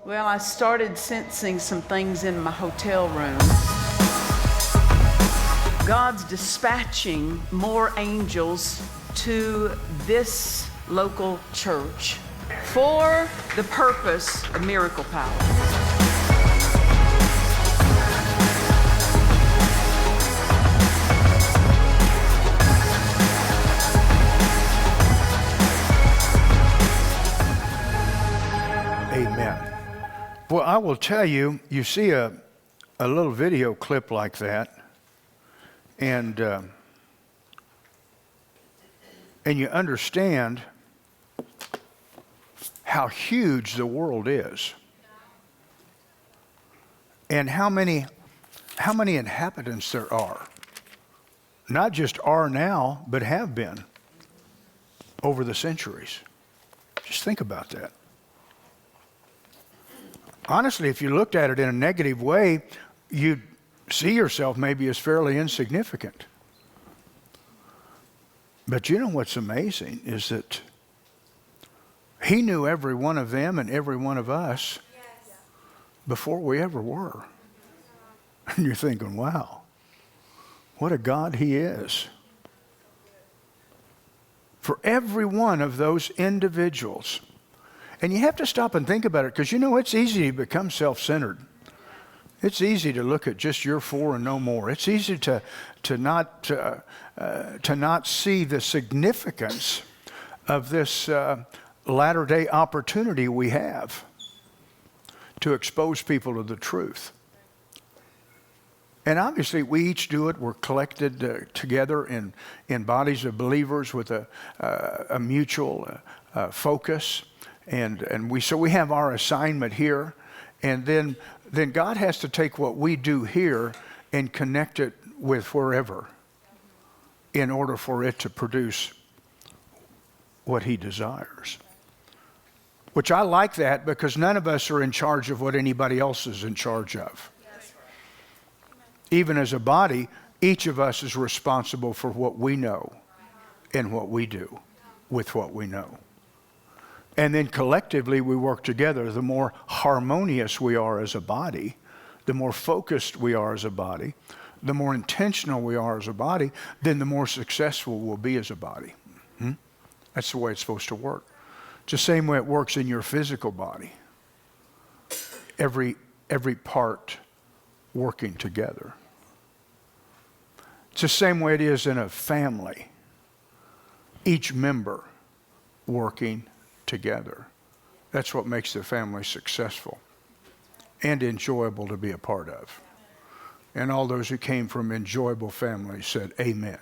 Well, I started sensing some things in my hotel room. God's dispatching more angels to this local church for the purpose of miracle power. Amen. Well, I will tell you, you see a little video clip like that, and you understand how huge the world is, and how many inhabitants there are. Not just are now, but have been over the centuries. Just think about that. Honestly, if you looked at it in a negative way, you'd see yourself maybe as fairly insignificant. But you know what's amazing is that He knew every one of them and every one of us before we ever were. And you're thinking, wow, what a God He is. For every one of those individuals. And you have to stop and think about it, because you know it's easy to become self-centered. It's easy to look at just your four and no more. It's easy to not see the significance of this latter-day opportunity we have to expose people to the truth. And obviously, we each do it. We're collected together in bodies of believers with a mutual focus. And we have our assignment here, and then God has to take what we do here and connect it with wherever in order for it to produce what He desires. Which I like that, because none of us are in charge of what anybody else is in charge of. Even as a body, each of us is responsible for what we know and what we do with what we know. And then collectively we work together. The more harmonious we are as a body, the more focused we are as a body, the more intentional we are as a body, then the more successful we'll be as a body. That's the way it's supposed to work. It's the same way it works in your physical body. Every part working together. It's the same way it is in a family. Each member working together. That's what makes the family successful and enjoyable to be a part of. And all those who came from enjoyable families said amen.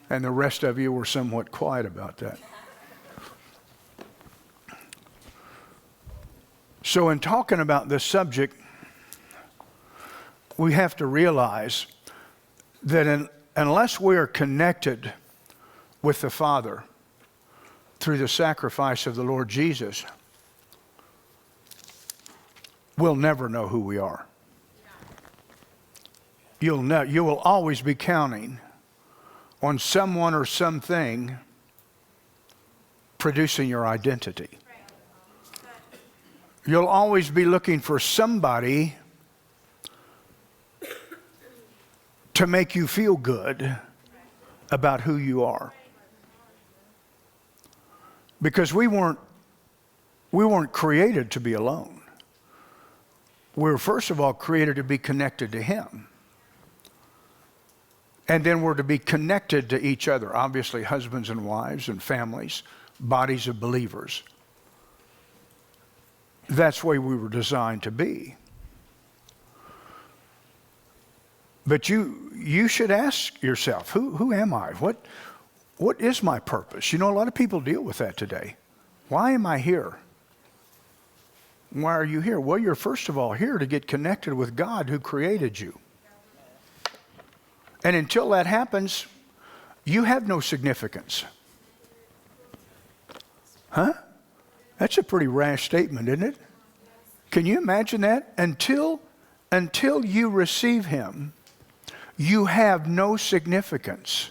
And the rest of you were somewhat quiet about that. So in talking about this subject, we have to realize that unless we are connected with the Father through the sacrifice of the Lord Jesus, we'll never know who we are. You will always be counting on someone or something producing your identity. You'll always be looking for somebody to make you feel good about who you are. Because we weren't created to be alone. We were first of all created to be connected to Him. And then we're to be connected to each other. Obviously, husbands and wives and families, bodies of believers. That's the way we were designed to be. But you should ask yourself, who am I? What is my purpose? You know, a lot of people deal with that today. Why am I here? Why are you here? Well, you're first of all here to get connected with God who created you. And until that happens, you have no significance. Huh? That's a pretty rash statement, isn't it? Can you imagine that? Until you receive Him, you have no significance.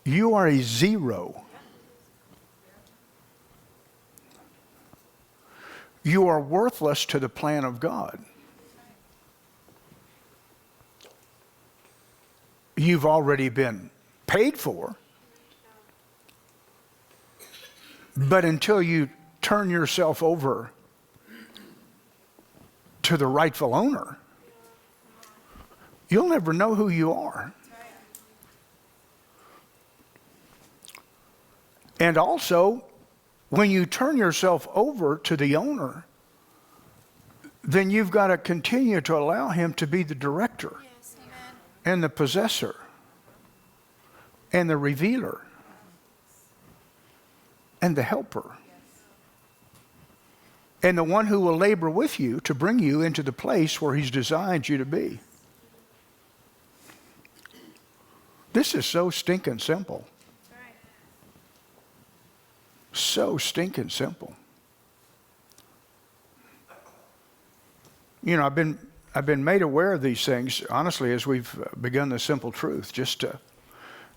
You are a zero. You are worthless to the plan of God. You've already been paid for, but until you turn yourself over to the rightful owner, you'll never know who you are. And also, when you turn yourself over to the owner, then you've got to continue to allow him to be the director, and the possessor, and the revealer, and the helper, and the one who will labor with you to bring you into the place where he's designed you to be. This is so stinking simple. So stinking simple. You know, I've been made aware of these things, honestly, as we've begun the simple truth. Just,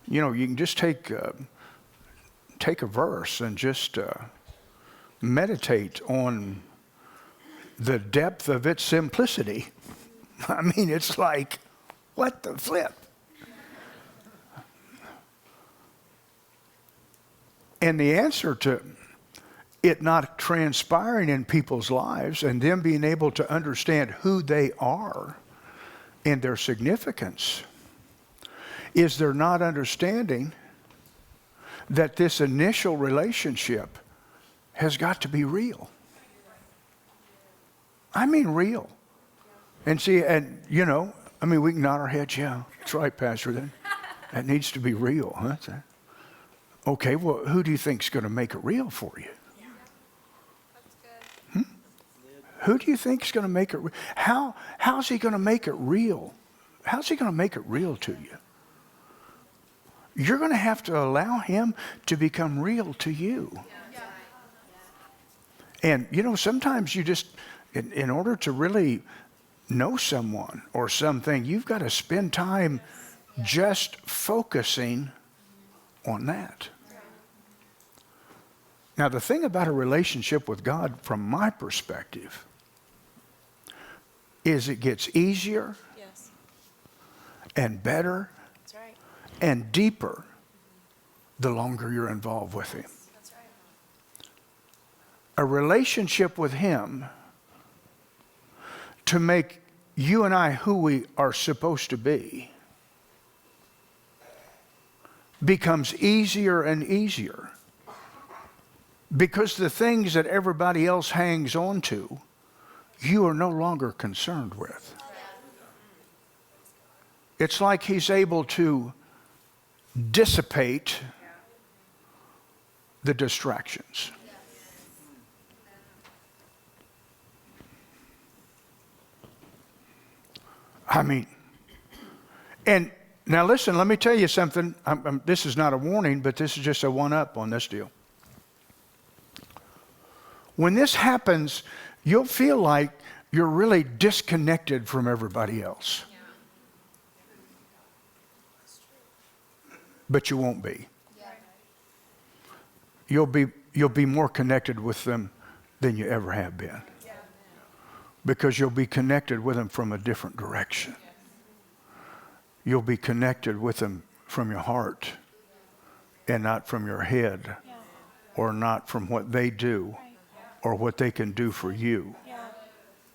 you know, you can just take a verse and just meditate on the depth of its simplicity. I mean, it's like, what the flip? And the answer to it not transpiring in people's lives and them being able to understand who they are and their significance is they're not understanding that this initial relationship has got to be real. I mean real. And see, and you know, I mean, we can nod our heads, yeah, that's right, Pastor, then. That needs to be real, huh? Okay, well, who do you think's going to make it real for you? Who do you think's going to make it real? How's he going to make it real? How's he going to make it real to you? You're going to have to allow him to become real to you. And, you know, sometimes you just, in order to really know someone or something, you've got to spend time just focusing on that. Now, the thing about a relationship with God, from my perspective, is it gets easier and better and deeper the longer you're involved with him. A relationship with him to make you and I who we are supposed to be becomes easier and easier, because the things that everybody else hangs on to, you are no longer concerned with. It's like he's able to dissipate the distractions. I mean, and now listen, let me tell you something. This is not a warning, but this is just a one-up on this deal. When this happens, you'll feel like you're really disconnected from everybody else. But you won't be. You'll be more connected with them than you ever have been. Because you'll be connected with them from a different direction. You'll be connected with them from your heart and not from your head, or not from what they do or what they can do for you.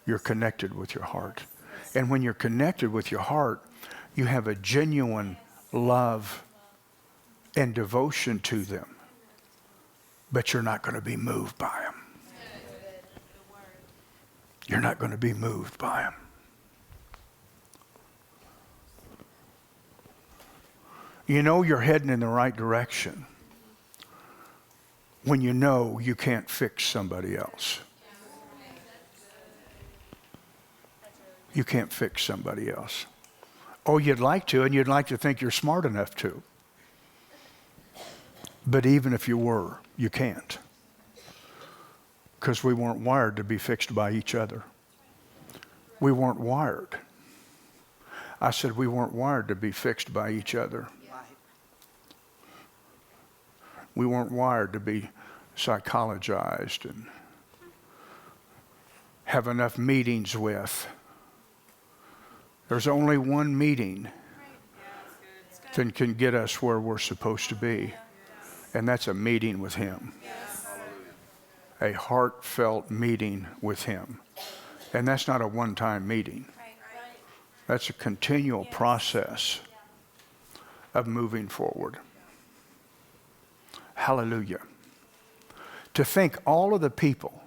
You're connected with your heart. And when you're connected with your heart, you have a genuine love and devotion to them, but you're not going to be moved by them. You're not going to be moved by them. You know you're heading in the right direction when you know you can't fix somebody else. You can't fix somebody else. Oh, you'd like to, and you'd like to think you're smart enough to. But even if you were, you can't. Because we weren't wired to be fixed by each other. We weren't wired. I said we weren't wired to be fixed by each other. We weren't wired to be psychologized and have enough meetings with. There's only one meeting that can get us where we're supposed to be, and that's a meeting with Him. A heartfelt meeting with Him. And that's not a one-time meeting. That's a continual process of moving forward. Hallelujah. To think all of the people,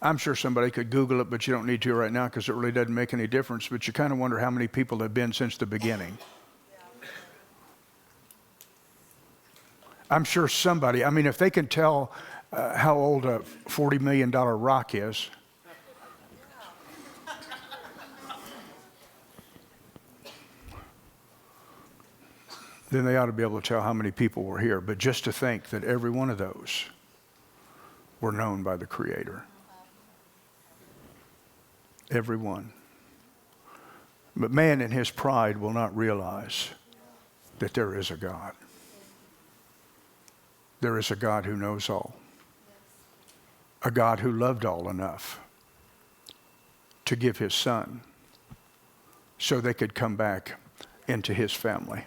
I'm sure somebody could Google it, but you don't need to right now because it really doesn't make any difference, but you kind of wonder how many people have been since the beginning. I'm sure somebody, I mean, if they can tell how old a $40 million rock is, then they ought to be able to tell how many people were here. But just to think that every one of those were known by the Creator. Every one. But man in his pride will not realize that there is a God. There is a God who knows all. A God who loved all enough to give His Son so they could come back into His family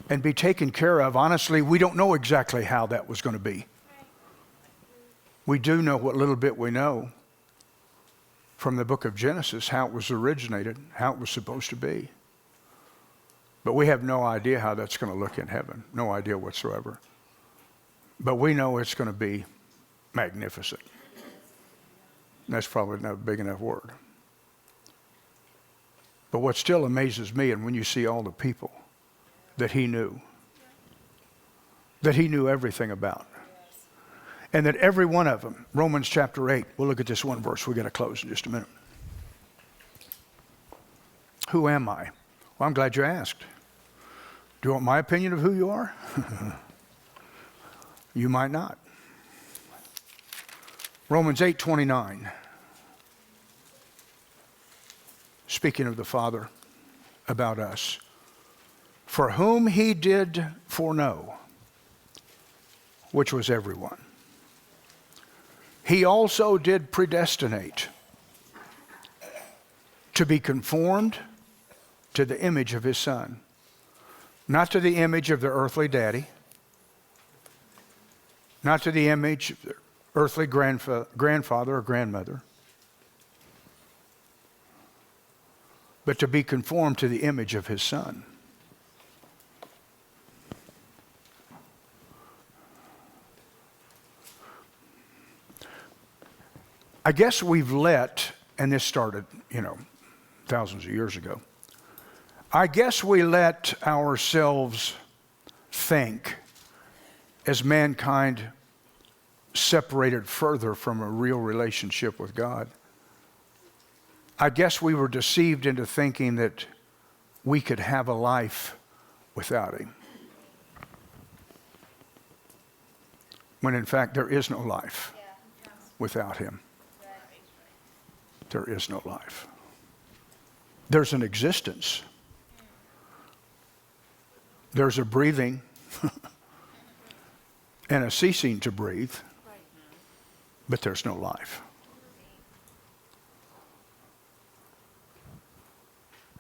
and be taken care of. Honestly, we don't know exactly how that was going to be. We do know what little bit we know from the book of Genesis, how it was originated, how it was supposed to be. But we have no idea how that's going to look in heaven. No idea whatsoever. But we know it's going to be magnificent. That's probably not a big enough word. But what still amazes me, and when you see all the people that He knew everything about, and that every one of them, Romans chapter 8, we'll look at this one verse. We've got to close in just a minute. Who am I? Well, I'm glad you asked. Do you want my opinion of who you are? You might not. Romans 8:29. Speaking of the Father about us. For whom He did foreknow, which was everyone, He also did predestinate to be conformed to the image of His Son. Not to the image of the earthly daddy, not to the image of the earthly grandfather or grandmother, but to be conformed to the image of His Son. I guess we've let, and this started, thousands of years ago, I guess we let ourselves think, as mankind separated further from a real relationship with God, I guess we were deceived into thinking that we could have a life without Him. When in fact there is no life without Him. There is no life. There's an existence. There's a breathing and a ceasing to breathe, but there's no life.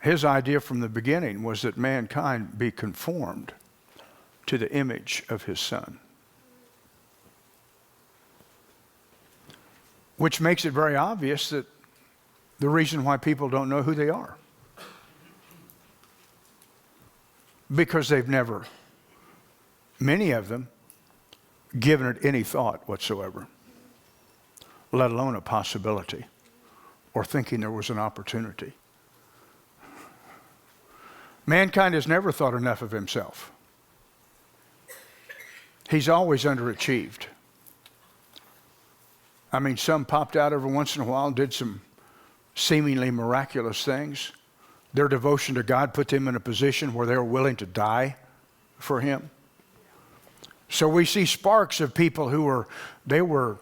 His idea from the beginning was that mankind be conformed to the image of His Son. Which makes it very obvious that the reason why people don't know who they are. Because they've never, many of them, given it any thought whatsoever, let alone a possibility or thinking there was an opportunity. Mankind has never thought enough of himself. He's always underachieved. I mean, some popped out every once in a while and did some seemingly miraculous things. Their devotion to God put them in a position where they were willing to die for Him. So we see sparks of people who were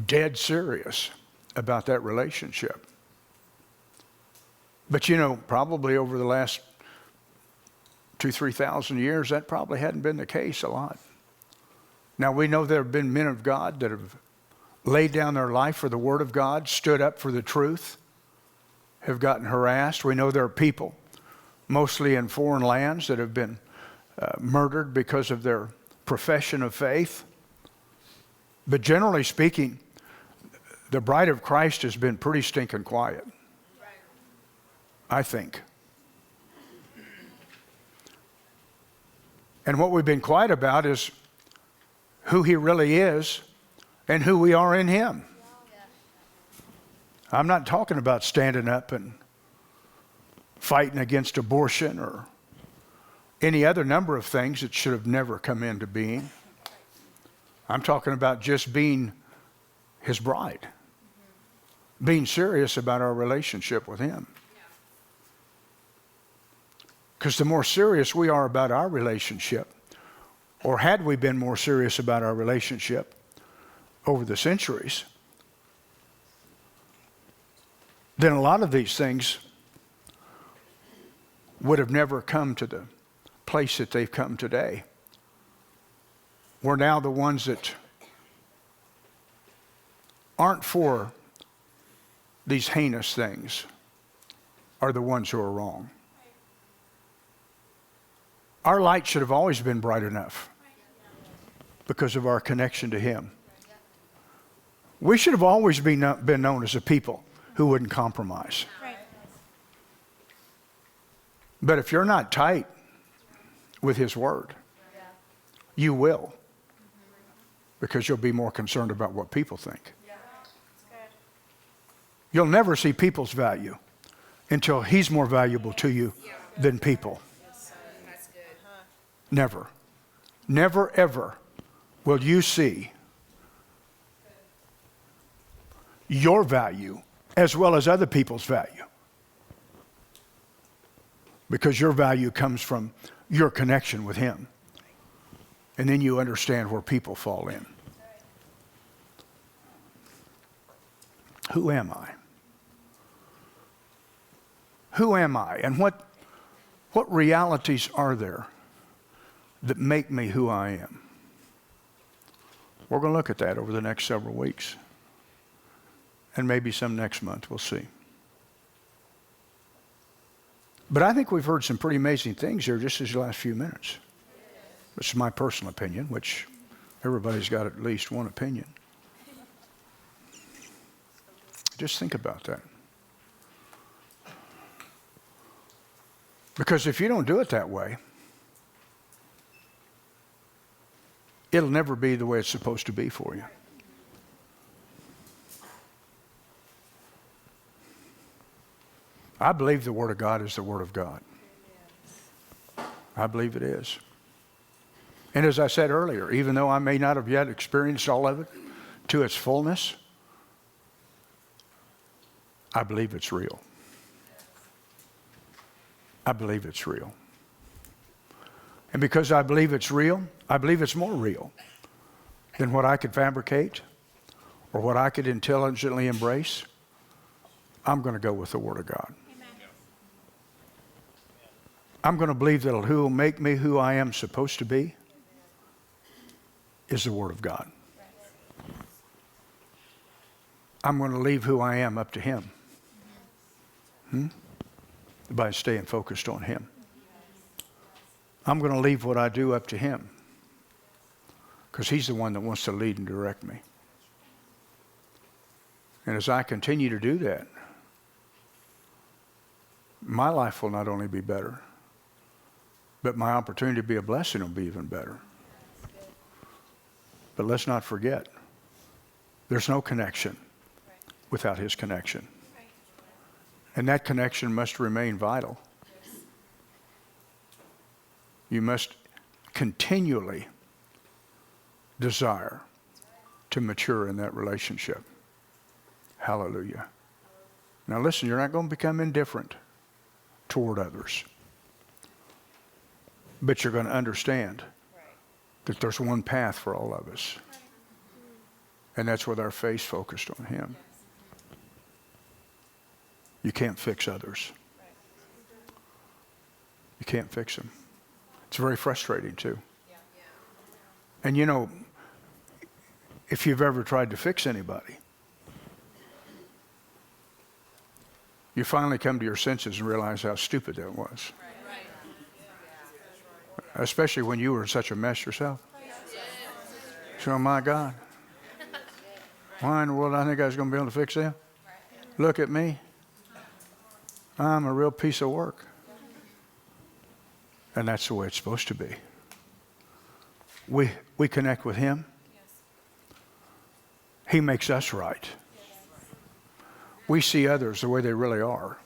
dead serious about that relationship. But probably over the last 3,000 years, that probably hadn't been the case a lot. Now, we know there have been men of God that have laid down their life for the Word of God, stood up for the truth, have gotten harassed. We know there are people, mostly in foreign lands, that have been murdered because of their profession of faith. But generally speaking, the bride of Christ has been pretty stinking quiet, I think. And what we've been quiet about is who He really is and who we are in Him. I'm not talking about standing up and fighting against abortion or any other number of things that should have never come into being. I'm talking about just being His bride, being serious about our relationship with Him. Because the more serious we are about our relationship, or had we been more serious about our relationship over the centuries, then a lot of these things would have never come to the place that they've come today. We're now the ones that aren't for these heinous things are the ones who are wrong. Our light should have always been bright enough because of our connection to Him. We should have always been known as a people who wouldn't compromise. But if you're not tight with His Word, you will, because you'll be more concerned about what people think. You'll never see people's value until He's more valuable to you than people. Never. Never, ever will you see your value as well as other people's value. Because your value comes from your connection with Him. And then you understand where people fall in. Who am I? Who am I? And what realities are there that make me who I am? We're going to look at that over the next several weeks. And maybe some next month, we'll see. But I think we've heard some pretty amazing things here just these last few minutes. It's my personal opinion, which everybody's got at least one opinion. Just think about that. Because if you don't do it that way, it'll never be the way it's supposed to be for you. I believe the Word of God is the Word of God. I believe it is. And as I said earlier, even though I may not have yet experienced all of it to its fullness, I believe it's real. I believe it's real. And because I believe it's real, I believe it's more real than what I could fabricate or what I could intelligently embrace. I'm going to go with the Word of God. I'm going to believe that who will make me who I am supposed to be is the Word of God. I'm going to leave who I am up to Him. By staying focused on Him. I'm going to leave what I do up to Him, because He's the one that wants to lead and direct me. And as I continue to do that, my life will not only be better, but my opportunity to be a blessing will be even better. But let's not forget, there's no connection without His connection. And that connection must remain vital. You must continually desire to mature in that relationship. Hallelujah. Now listen, you're not going to become indifferent toward others. But you're going to understand that there's one path for all of us. And that's with our face focused on Him. You can't fix others. You can't fix them. It's very frustrating too. And you know, if you've ever tried to fix anybody, you finally come to your senses and realize how stupid that was. Especially when you were in such a mess yourself. So, my God, why in the world I think I was going to be able to fix them? Look at me. I'm a real piece of work. And that's the way it's supposed to be. We connect with Him. He makes us right. We see others the way they really are,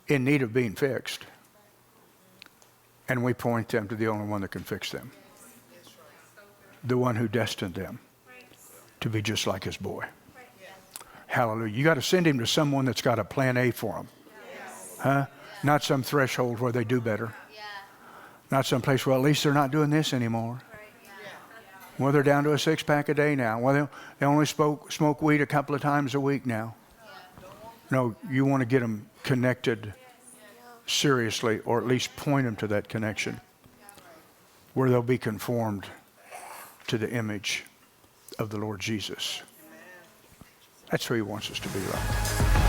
in need of being fixed. And we point them to the only one that can fix them. The one who destined them to be just like His boy. Hallelujah. You got to send him to someone that's got a plan A for him. Huh? Not some threshold where they do better. Not some place, well, at least they're not doing this anymore. Well, they're down to a 6-pack a day now. Well, they only smoke weed a couple of times a week now. No, you want to get them connected seriously, or at least point them to that connection where they'll be conformed to the image of the Lord Jesus. That's who He wants us to be like.